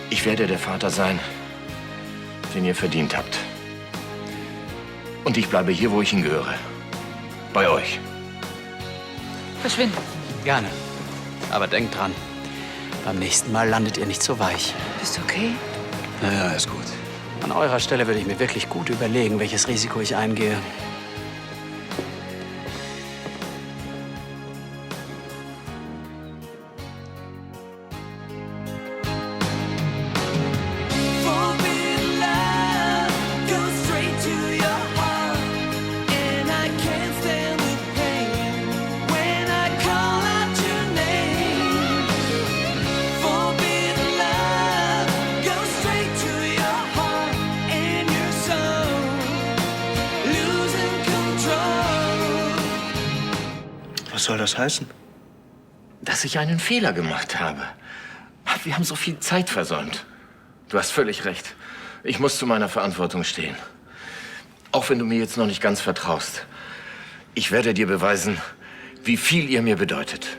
Ich werde der Vater sein, den ihr verdient habt. Und ich bleibe hier, wo ich hingehöre. Bei euch. Verschwinden. Gerne. Aber denkt dran, beim nächsten Mal landet ihr nicht so weich. Bist du okay? Ja, ist gut. An eurer Stelle würde ich mir wirklich gut überlegen, welches Risiko ich eingehe. Was soll das heißen? Dass ich einen Fehler gemacht habe. Wir haben so viel Zeit versäumt. Du hast völlig recht. Ich muss zu meiner Verantwortung stehen. Auch wenn du mir jetzt noch nicht ganz vertraust. Ich werde dir beweisen, wie viel ihr mir bedeutet.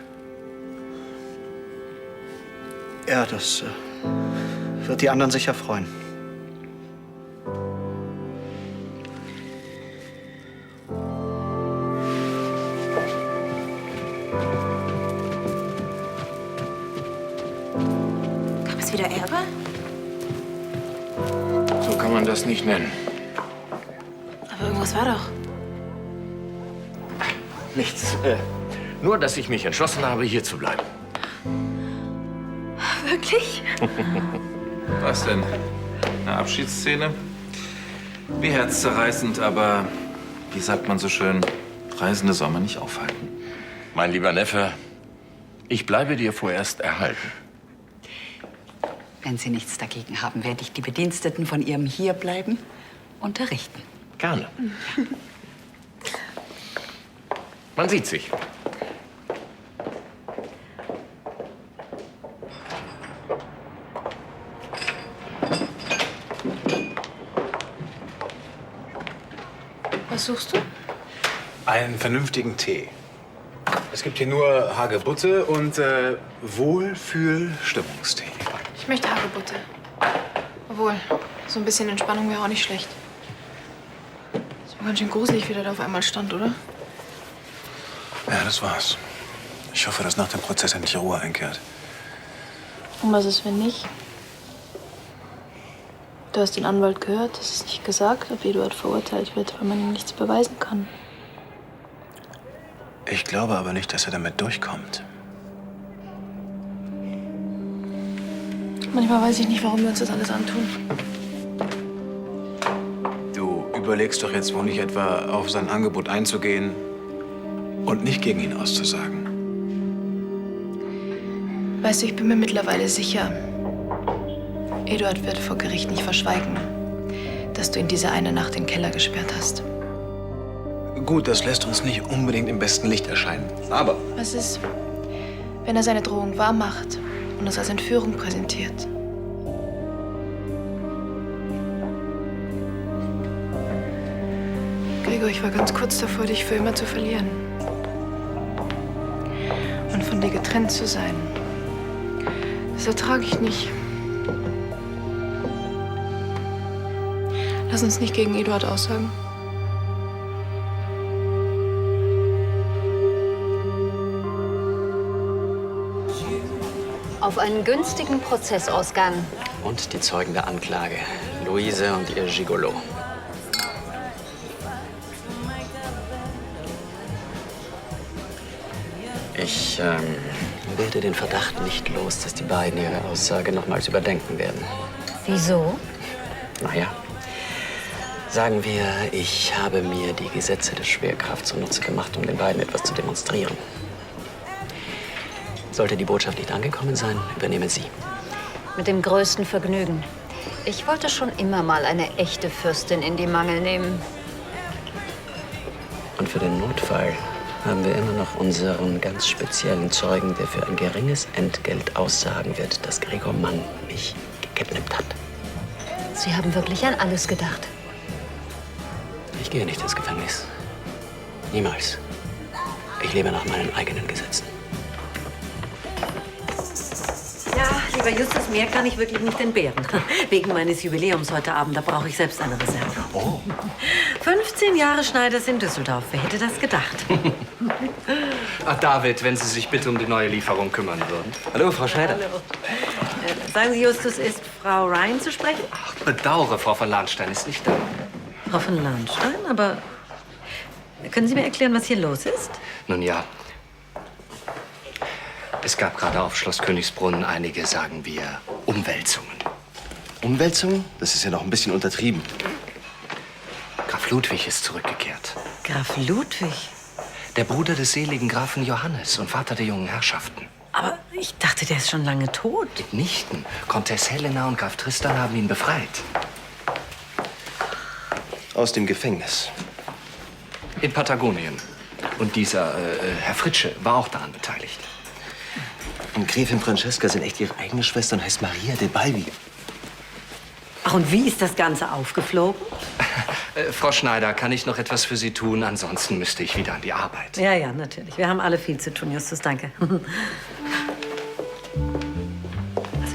Ja, das wird die anderen sicher freuen. Gab es wieder Ärger? So kann man das nicht nennen. Aber irgendwas war doch. Nichts. Nur, dass ich mich entschlossen habe, hier zu bleiben. Wirklich? Was denn? Eine Abschiedsszene? Wie herzzerreißend, aber wie sagt man so schön, Reisende soll man nicht aufhalten. Mein lieber Neffe, ich bleibe dir vorerst erhalten. Wenn Sie nichts dagegen haben, werde ich die Bediensteten von Ihrem Hierbleiben unterrichten. Gerne. Man sieht sich. Was suchst du? Einen vernünftigen Tee. Es gibt hier nur Hagebutte und Wohlfühl-Stimmungstee. Ich möchte Hagebutte. Obwohl, so ein bisschen Entspannung wäre auch nicht schlecht. Ist mir ganz schön gruselig, wie der da auf einmal stand, oder? Ja, das war's. Ich hoffe, dass nach dem Prozess endlich Ruhe einkehrt. Und was ist, wenn nicht? Du hast den Anwalt gehört, es ist nicht gesagt, ob Eduard verurteilt wird, weil man ihm nichts beweisen kann. Ich glaube aber nicht, dass er damit durchkommt. Manchmal weiß ich nicht, warum wir uns das alles antun. Du überlegst doch jetzt wohl nicht etwa, auf sein Angebot einzugehen und nicht gegen ihn auszusagen. Weißt du, ich bin mir mittlerweile sicher, Eduard wird vor Gericht nicht verschweigen, dass du ihn diese eine Nacht in den Keller gesperrt hast. Gut, das lässt uns nicht unbedingt im besten Licht erscheinen. Aber Was ist, wenn er seine Drohung wahrmacht und es als Entführung präsentiert? Gregor, ich war ganz kurz davor, dich für immer zu verlieren. Und von dir getrennt zu sein. Das ertrage ich nicht. Lass uns nicht gegen Eduard aussagen. Auf einen günstigen Prozessausgang. Und die Zeugen der Anklage, Luise und ihr Gigolo. Ich werde den Verdacht nicht los, dass die beiden ihre Aussage nochmals überdenken werden. Wieso? Naja, sagen wir, ich habe mir die Gesetze der Schwerkraft zunutze gemacht, um den beiden etwas zu demonstrieren. Sollte die Botschaft nicht angekommen sein, übernehmen Sie. Mit dem größten Vergnügen. Ich wollte schon immer mal eine echte Fürstin in die Mangel nehmen. Und für den Notfall haben wir immer noch unseren ganz speziellen Zeugen, der für ein geringes Entgelt aussagen wird, dass Gregor Mann mich gekidnappt hat. Sie haben wirklich an alles gedacht. Ich gehe nicht ins Gefängnis. Niemals. Ich lebe nach meinen eigenen Gesetzen. lieber Justus, mehr kann ich wirklich nicht entbehren. Wegen meines Jubiläums heute Abend, da brauche ich selbst eine Reserve. Oh. 15 Jahre Schneiders in Düsseldorf. Wer hätte das gedacht? Ach, David, wenn Sie sich bitte um die neue Lieferung kümmern würden. Hallo, Frau Schneider. Hallo. Sagen Sie, Justus, ist Frau Ryan zu sprechen? Ach, bedauere, Frau von Lahnstein ist nicht da. Frau von Lahnstein, aber können Sie mir erklären, was hier los ist? Nun ja. Es gab gerade auf Schloss Königsbrunn einige, sagen wir, Umwälzungen. Umwälzungen? Das ist ja noch ein bisschen untertrieben. Graf Ludwig ist zurückgekehrt. Graf Ludwig? Der Bruder des seligen Grafen Johannes und Vater der jungen Herrschaften. Aber ich dachte, der ist schon lange tot. Mitnichten. Comtesse Helena und Graf Tristan haben ihn befreit. Aus dem Gefängnis. In Patagonien. Und dieser Herr Fritsche war auch daran beteiligt. Und Gräfin Francesca sind echt ihre eigene Schwester und heißt Maria de Balbi. Ach, und wie ist das Ganze aufgeflogen? Frau Schneider, kann ich noch etwas für Sie tun? Ansonsten müsste ich wieder an die Arbeit. Ja, ja, natürlich. Wir haben alle viel zu tun, Justus, danke. Also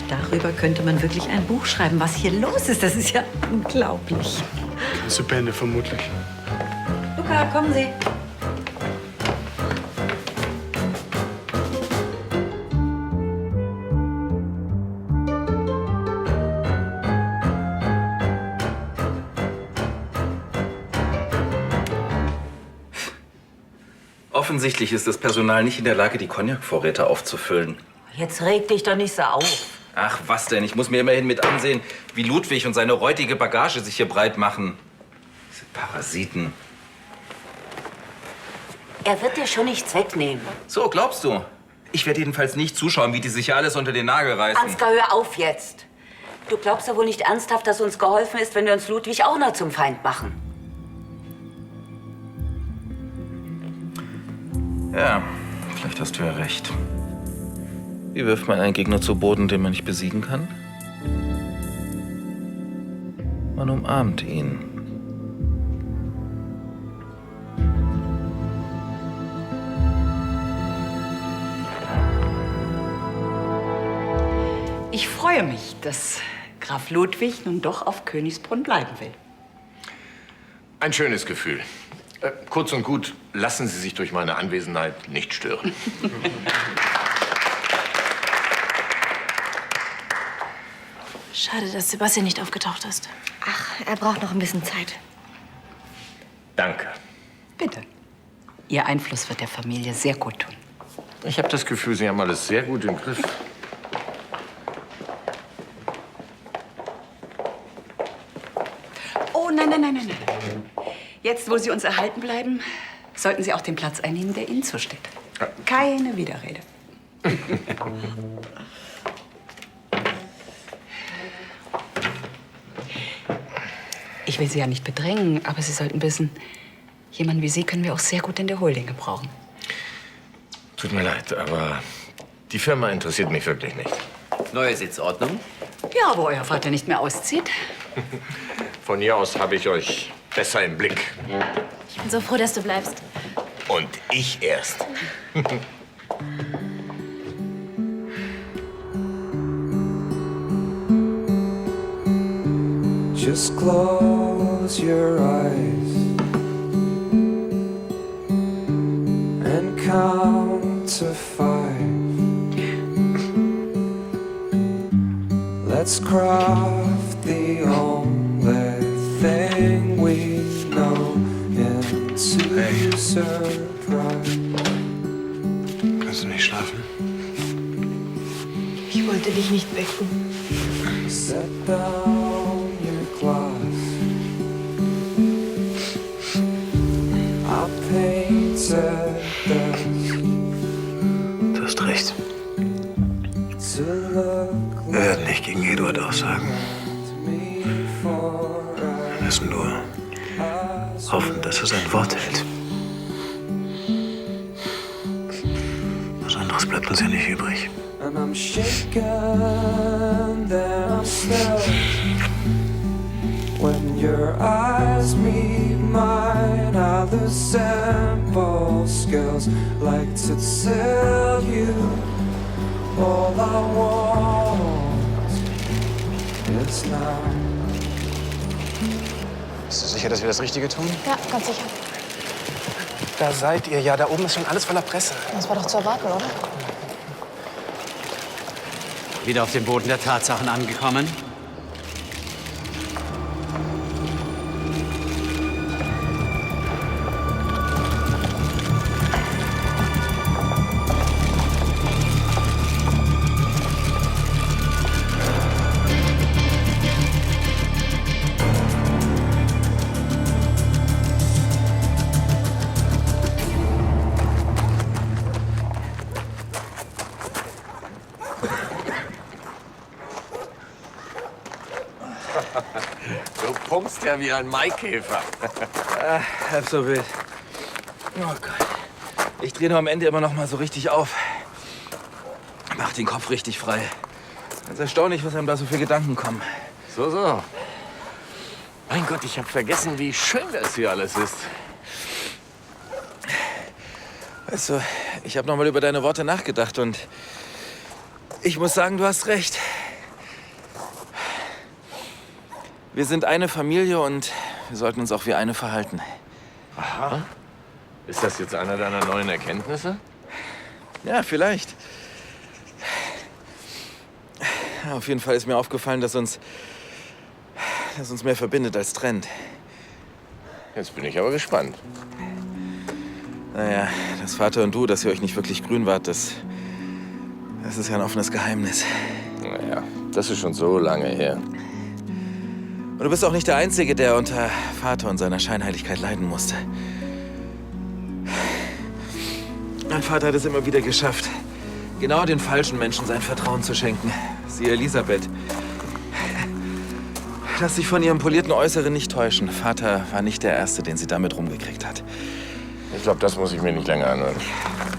darüber könnte man wirklich ein Buch schreiben, was hier los ist. Das ist ja unglaublich. Ganze Bände vermutlich. Luca, kommen Sie. Offensichtlich ist das Personal nicht in der Lage, die Cognac-Vorräte aufzufüllen. Jetzt reg dich doch nicht so auf. Ach, was denn? Ich muss mir immerhin mit ansehen, wie Ludwig und seine räudige Bagage sich hier breit machen. Diese Parasiten. Er wird dir schon nichts wegnehmen. So, glaubst du? Ich werde jedenfalls nicht zuschauen, wie die sich hier alles unter den Nagel reißen. Ansgar, hör auf jetzt. Du glaubst ja wohl nicht ernsthaft, dass uns geholfen ist, wenn wir uns Ludwig auch noch zum Feind machen. Ja, vielleicht hast du ja recht. Wie wirft man einen Gegner zu Boden, den man nicht besiegen kann? Man umarmt ihn. Ich freue mich, dass Graf Ludwig nun doch auf Königsbrunn bleiben will. Ein schönes Gefühl. Kurz und gut, lassen Sie sich durch meine Anwesenheit nicht stören. Schade, dass Sebastian nicht aufgetaucht ist. Ach, er braucht noch ein bisschen Zeit. Danke. Bitte. Ihr Einfluss wird der Familie sehr gut tun. Ich habe das Gefühl, Sie haben alles sehr gut im Griff. Oh, nein, nein, nein, nein, nein. Jetzt, wo Sie uns erhalten bleiben, sollten Sie auch den Platz einnehmen, der Ihnen zusteht. Keine Widerrede. Ich will Sie ja nicht bedrängen, aber Sie sollten wissen, jemanden wie Sie können wir auch sehr gut in der Holding gebrauchen. Tut mir leid, aber die Firma interessiert mich wirklich nicht. Neue Sitzordnung? Ja, wo euer Vater nicht mehr auszieht. Von hier aus habe ich euch besser im Blick. Ich bin so froh, dass du bleibst. Und ich erst. Just close your eyes and count to 5. Let's craft the only thing we know into surprise. Kannst du nicht schlafen? Ich wollte dich nicht wecken. Set down your glass. I painted this. Du hast recht. To look Wir werden nicht gegen Eduard aussagen. Wir müssen nur hoffen, dass er sein Wort hält. Was anderes bleibt uns ja nicht übrig. and I'm shaken, then I'm still. When your eyes meet mine, I lose simple skills. Like to tell you all I want. us now. Bist du sicher, dass wir das Richtige tun? Ja, ganz sicher. Da seid ihr ja. Da oben ist schon alles voller Presse. Das war doch zu erwarten, oder? Wieder auf dem Boden der Tatsachen angekommen? Du pumpst ja wie ein Maikäfer. Halb so wild. Oh Gott. Ich drehe nur am Ende immer noch mal so richtig auf. Mach den Kopf richtig frei. Ganz erstaunlich, was einem da so für Gedanken kommen. So. Mein Gott, ich habe vergessen, wie schön das hier alles ist. Weißt du, ich habe noch mal über deine Worte nachgedacht und ich muss sagen, du hast recht. Wir sind eine Familie und wir sollten uns auch wie eine verhalten. Aha. Ist das jetzt einer deiner neuen Erkenntnisse? Ja, vielleicht. Ja, auf jeden Fall ist mir aufgefallen, dass uns mehr verbindet als trennt. Jetzt bin ich aber gespannt. Naja, dass Vater und du, dass ihr euch nicht wirklich grün wart, das ist ja ein offenes Geheimnis. Naja, das ist schon so lange her. Und du bist auch nicht der Einzige, der unter Vater und seiner Scheinheiligkeit leiden musste. Mein Vater hat es immer wieder geschafft, genau den falschen Menschen sein Vertrauen zu schenken. Sie, Elisabeth. Lass dich von ihrem polierten Äußeren nicht täuschen. Vater war nicht der Erste, den sie damit rumgekriegt hat. Ich glaube, das muss ich mir nicht länger anhören.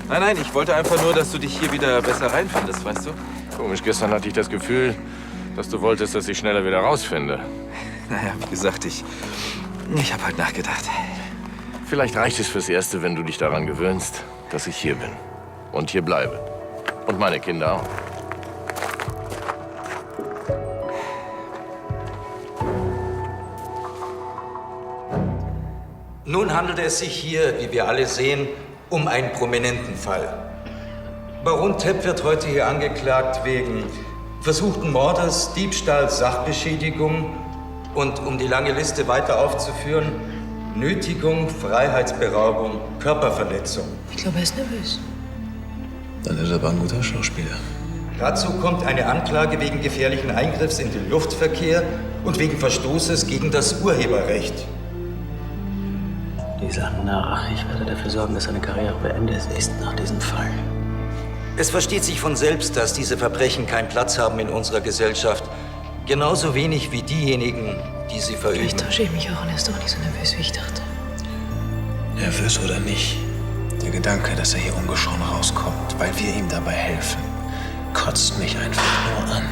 Nein, ich wollte einfach nur, dass du dich hier wieder besser reinfindest, weißt du? Komisch, gestern hatte ich das Gefühl, dass du wolltest, dass ich schneller wieder rausfinde. Naja, wie gesagt, ich habe halt nachgedacht. Vielleicht reicht es fürs Erste, wenn du dich daran gewöhnst, dass ich hier bin. Und hier bleibe. Und meine Kinder auch. Nun handelt es sich hier, wie wir alle sehen, um einen prominenten Fall. Baron Tepp wird heute hier angeklagt wegen versuchten Mordes, Diebstahl, Sachbeschädigung und, um die lange Liste weiter aufzuführen, Nötigung, Freiheitsberaubung, Körperverletzung. Ich glaube, er ist nervös. Dann ist er aber ein guter Schauspieler. Dazu kommt eine Anklage wegen gefährlichen Eingriffs in den Luftverkehr und wegen Verstoßes gegen das Urheberrecht. Dieser Narr, ich werde dafür sorgen, dass seine Karriere beendet ist nach diesem Fall. Es versteht sich von selbst, dass diese Verbrechen keinen Platz haben in unserer Gesellschaft. Genauso wenig wie diejenigen, die sie verüben. Vielleicht täusche ich mich auch und er ist doch nicht so nervös, wie ich dachte. Nervös oder nicht, der Gedanke, dass er hier ungeschoren rauskommt, weil wir ihm dabei helfen, kotzt mich einfach nur an.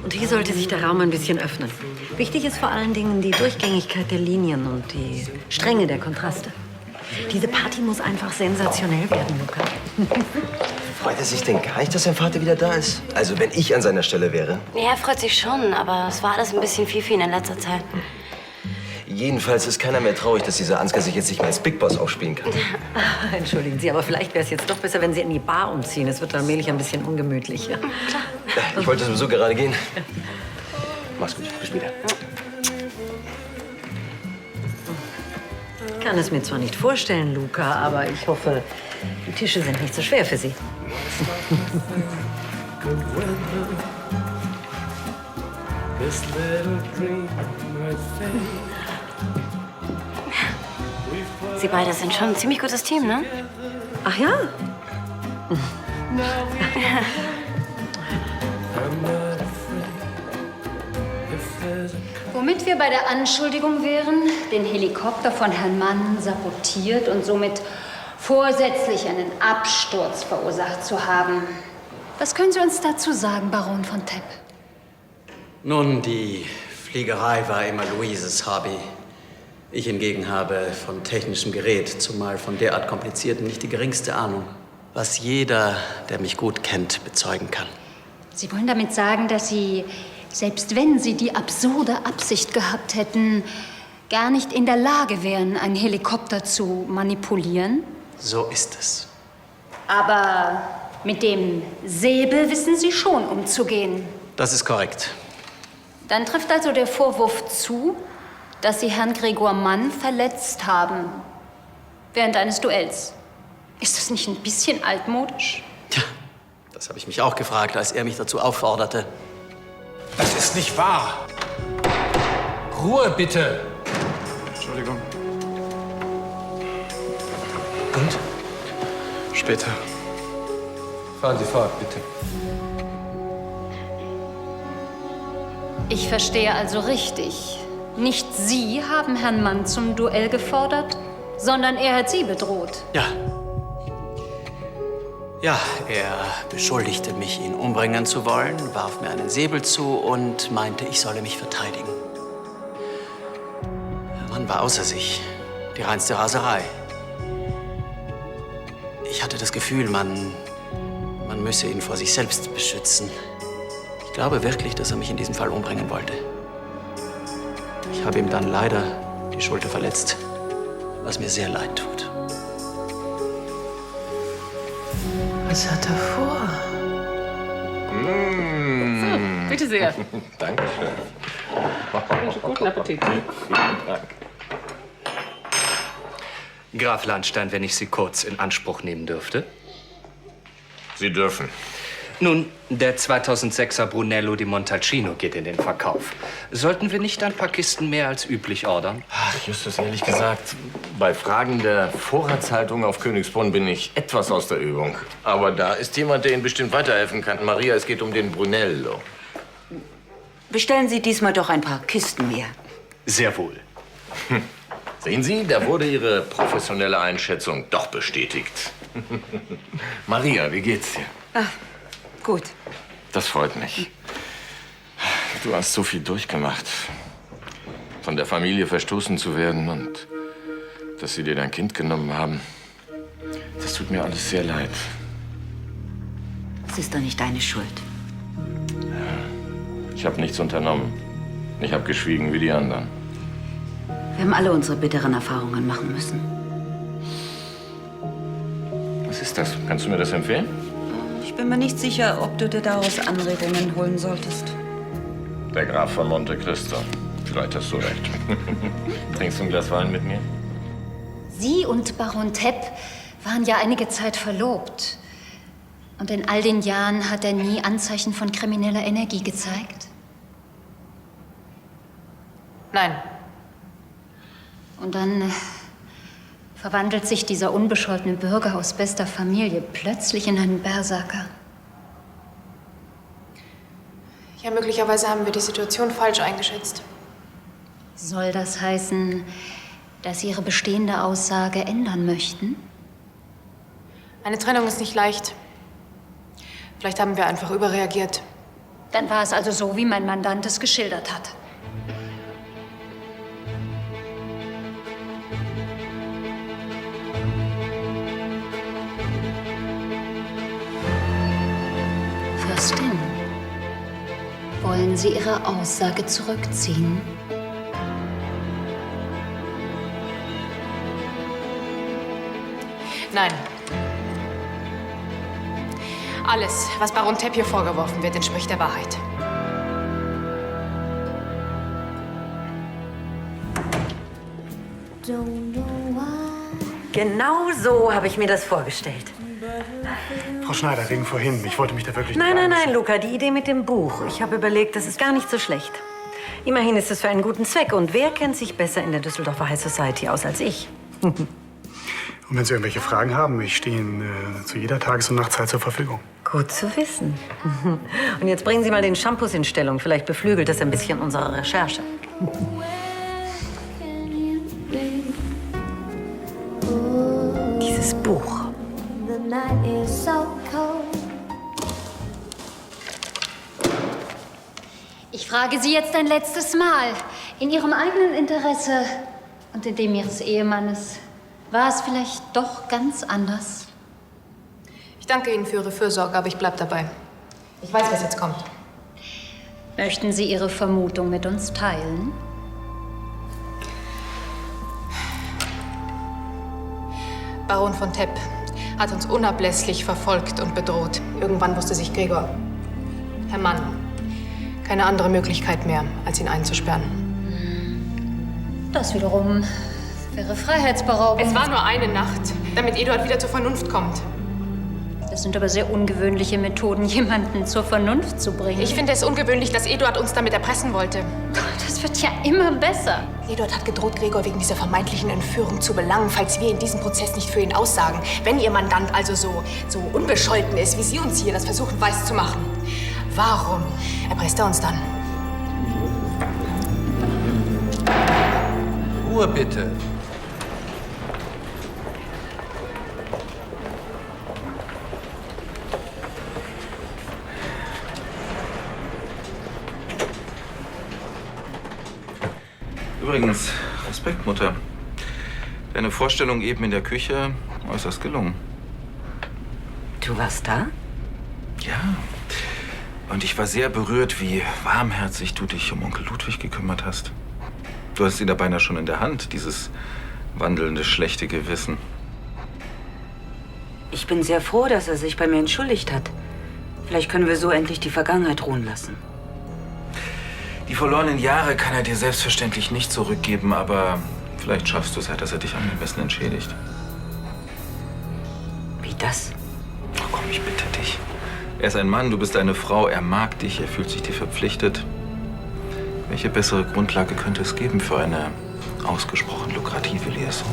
Und hier sollte sich der Raum ein bisschen öffnen. Wichtig ist vor allen Dingen die Durchgängigkeit der Linien und die Strenge der Kontraste. Diese Party muss einfach sensationell werden, Luca. Freut er sich denn gar nicht, dass sein Vater wieder da ist? Also, wenn ich an seiner Stelle wäre. Ja, er freut sich schon, aber es war alles ein bisschen viel für ihn in letzter Zeit. Jedenfalls ist keiner mehr traurig, dass dieser Ansgar sich jetzt nicht mehr als Big Boss aufspielen kann. Entschuldigen Sie, aber vielleicht wäre es jetzt doch besser, wenn Sie in die Bar umziehen. Es wird allmählich ein bisschen ungemütlich. Ja? Ich wollte sowieso gerade gehen. Mach's gut, bis später. Ich kann es mir zwar nicht vorstellen, Luca, aber ich hoffe, die Tische sind nicht so schwer für Sie. Sie beide sind schon ein ziemlich gutes Team, ne? Ach ja? Womit wir bei der Anschuldigung wären, den Helikopter von Herrn Mann sabotiert und somit vorsätzlich einen Absturz verursacht zu haben. Was können Sie uns dazu sagen, Baron von Tepp? Nun, die Fliegerei war immer Luises Hobby. Ich hingegen habe von technischem Gerät, zumal von derart komplizierten, nicht die geringste Ahnung. Was jeder, der mich gut kennt, bezeugen kann. Sie wollen damit sagen, dass Sie, selbst wenn Sie die absurde Absicht gehabt hätten, gar nicht in der Lage wären, einen Helikopter zu manipulieren? So ist es. Aber mit dem Säbel wissen Sie schon umzugehen. Das ist korrekt. Dann trifft also der Vorwurf zu, dass Sie Herrn Gregor Mann verletzt haben während eines Duells. Ist das nicht ein bisschen altmodisch? Tja, das habe ich mich auch gefragt, als er mich dazu aufforderte. Das ist nicht wahr. Ruhe, bitte. Entschuldigung. Und? Später. Fahren Sie fort, bitte. Ich verstehe also richtig. Nicht Sie haben Herrn Mann zum Duell gefordert, sondern er hat Sie bedroht. Ja. Ja, er beschuldigte mich, ihn umbringen zu wollen, warf mir einen Säbel zu und meinte, ich solle mich verteidigen. Der Mann war außer sich. Die reinste Raserei. Ich hatte das Gefühl, man müsse ihn vor sich selbst beschützen. Ich glaube wirklich, dass er mich in diesem Fall umbringen wollte. Ich habe ihm dann leider die Schulter verletzt, was mir sehr leid tut. Was hat er vor? So, bitte sehr. Dankeschön. Guten Appetit. Vielen Dank. Graf Landstein, wenn ich Sie kurz in Anspruch nehmen dürfte. Sie dürfen. Nun, der 2006er Brunello di Montalcino geht in den Verkauf. Sollten wir nicht ein paar Kisten mehr als üblich ordern? Ach, Justus, ehrlich gesagt, bei Fragen der Vorratshaltung auf Königsbrunn bin ich etwas aus der Übung. Aber da ist jemand, der Ihnen bestimmt weiterhelfen kann. Maria, es geht um den Brunello. Bestellen Sie diesmal doch ein paar Kisten mehr. Sehr wohl. Sehen Sie, da wurde Ihre professionelle Einschätzung doch bestätigt. Maria, wie geht's dir? Ach, gut. Das freut mich. Du hast so viel durchgemacht. Von der Familie verstoßen zu werden und dass sie dir dein Kind genommen haben. Das tut mir alles sehr leid. Es ist doch nicht deine Schuld. Ich habe nichts unternommen. Ich habe geschwiegen wie die anderen. Wir haben alle unsere bitteren Erfahrungen machen müssen. Was ist das? Kannst du mir das empfehlen? Ich bin mir nicht sicher, ob du dir daraus Anregungen holen solltest. Der Graf von Monte Cristo. Vielleicht hast du recht. Trinkst du ein Glas Wein mit mir? Sie und Baron Tepp waren ja einige Zeit verlobt. Und in all den Jahren hat er nie Anzeichen von krimineller Energie gezeigt? Nein. Und dann verwandelt sich dieser unbescholtene Bürger aus bester Familie plötzlich in einen Berserker. Ja, möglicherweise haben wir die Situation falsch eingeschätzt. Soll das heißen, dass Sie Ihre bestehende Aussage ändern möchten? Eine Trennung ist nicht leicht. Vielleicht haben wir einfach überreagiert. Dann war es also so, wie mein Mandant es geschildert hat. Fürstin, wollen Sie Ihre Aussage zurückziehen? Nein. Alles, was Baron Tepp hier vorgeworfen wird, entspricht der Wahrheit. Genau so habe ich mir das vorgestellt. Frau Schneider, wegen vorhin. Ich wollte mich da wirklich Nein, nein, nein, Luca, die Idee mit dem Buch. Ich habe überlegt, das ist gar nicht so schlecht. Immerhin ist es für einen guten Zweck. Und wer kennt sich besser in der Düsseldorfer High Society aus als ich? Und wenn Sie irgendwelche Fragen haben, ich stehe Ihnen zu jeder Tages- und Nachtzeit zur Verfügung. Gut zu wissen. Und jetzt bringen Sie mal den Shampoos in Stellung. Vielleicht beflügelt das ein bisschen unsere Recherche. Dieses Buch. Ich frage Sie jetzt ein letztes Mal. In Ihrem eigenen Interesse und in dem Ihres Ehemannes war es vielleicht doch ganz anders? Ich danke Ihnen für Ihre Fürsorge, aber ich bleib dabei. Ich weiß, was jetzt kommt. Möchten Sie Ihre Vermutung mit uns teilen? Baron von Tepp hat uns unablässig verfolgt und bedroht. Irgendwann wusste sich Gregor, Herr Mann, keine andere Möglichkeit mehr, als ihn einzusperren. Das wiederum wäre Freiheitsberaubung. Es war nur eine Nacht, damit Eduard wieder zur Vernunft kommt. Das sind aber sehr ungewöhnliche Methoden, jemanden zur Vernunft zu bringen. Ich finde es ungewöhnlich, dass Eduard uns damit erpressen wollte. Das wird ja immer besser. Eduard hat gedroht, Gregor wegen dieser vermeintlichen Entführung zu belangen, falls wir in diesem Prozess nicht für ihn aussagen. Wenn Ihr Mandant also so unbescholten ist, wie Sie uns hier das versuchen weiß zu machen. Warum erpresst er uns dann? Ruhe bitte. Übrigens, Respekt, Mutter. Deine Vorstellung eben in der Küche, äußerst gelungen. Du warst da? Ja. Und ich war sehr berührt, wie warmherzig du dich um Onkel Ludwig gekümmert hast. Du hast ihn da beinahe schon in der Hand, dieses wandelnde schlechte Gewissen. Ich bin sehr froh, dass er sich bei mir entschuldigt hat. Vielleicht können wir so endlich die Vergangenheit ruhen lassen. Die verlorenen Jahre kann er dir selbstverständlich nicht zurückgeben, aber vielleicht schaffst du es ja, dass er dich angemessen entschädigt. Wie das? Oh, komm, ich bitte dich. Er ist ein Mann, du bist eine Frau, er mag dich, er fühlt sich dir verpflichtet. Welche bessere Grundlage könnte es geben für eine ausgesprochen lukrative Liaison?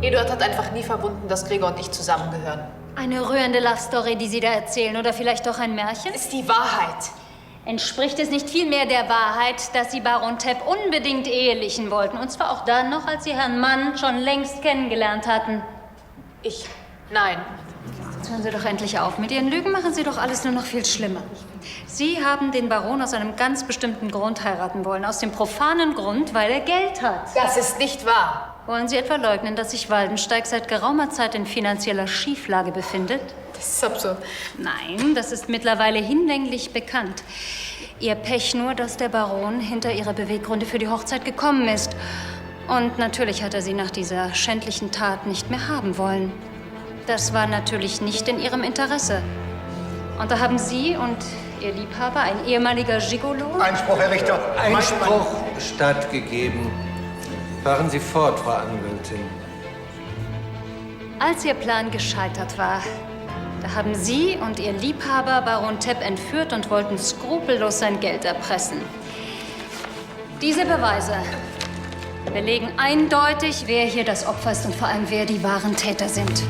Eduard hat einfach nie verwunden, dass Gregor und ich zusammengehören. Eine rührende Love-Story, die Sie da erzählen, oder vielleicht doch ein Märchen? Ist die Wahrheit. Entspricht es nicht vielmehr der Wahrheit, dass Sie Baron Tepp unbedingt ehelichen wollten? Und zwar auch dann noch, als Sie Herrn Mann schon längst kennengelernt hatten. Nein. Jetzt hören Sie doch endlich auf. Mit Ihren Lügen machen Sie doch alles nur noch viel schlimmer. Sie haben den Baron aus einem ganz bestimmten Grund heiraten wollen. Aus dem profanen Grund, weil er Geld hat. Das ist nicht wahr. Wollen Sie etwa leugnen, dass sich Waldensteig seit geraumer Zeit in finanzieller Schieflage befindet? Das ist absurd. Nein, das ist mittlerweile hinlänglich bekannt. Ihr Pech nur, dass der Baron hinter ihre Beweggründe für die Hochzeit gekommen ist. Und natürlich hat er sie nach dieser schändlichen Tat nicht mehr haben wollen. Das war natürlich nicht in ihrem Interesse. Und da haben Sie und Ihr Liebhaber, ein ehemaliger Gigolo... Einspruch, Herr Richter. Einspruch stattgegeben. Fahren Sie fort, Frau Anwältin. Als Ihr Plan gescheitert war, da haben Sie und Ihr Liebhaber Baron Tepp entführt und wollten skrupellos sein Geld erpressen. Diese Beweise belegen eindeutig, wer hier das Opfer ist und vor allem, wer die wahren Täter sind.